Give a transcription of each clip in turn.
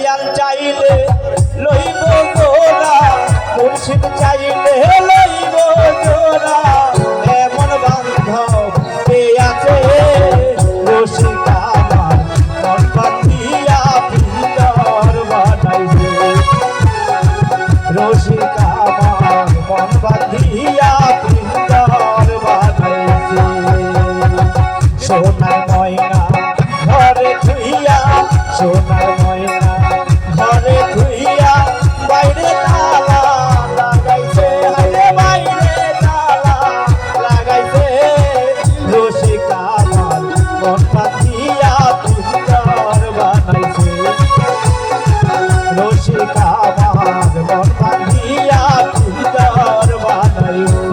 দয়াল চাইলে লইব জোড়া মুর্শিদ চাইলে লইব জোড়া এমন বান্ধব কে আছে রসিক আমার মন বাঁধিয়া পিঞ্জর বানাইছে রসিক আমার মন বাঁধিয়া পিঞ্জর বানাইছে সোনার ময়না ঘরে থুইয়া সোনার ময়না ঘরে থুইয়া বাইরে তালা লাগাইছে বাইরে তালা লাগাইছে রসিক আমার মন বাঁধিয়া পিঞ্জর বানাইছে রসিক আমার মন বাঁধিয়া পিঞ্জর বানাইছে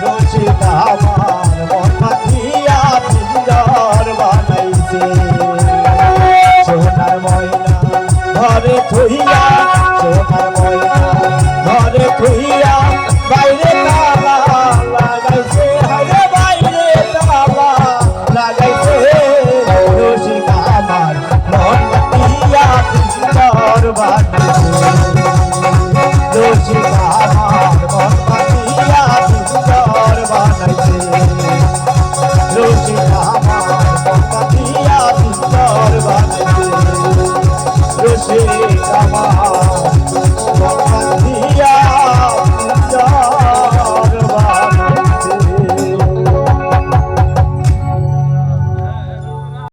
রসিক আমার মন বাঁধিয়া পিঞ্জর বানাইছে সোনার ময়না ঘরে থুইয়া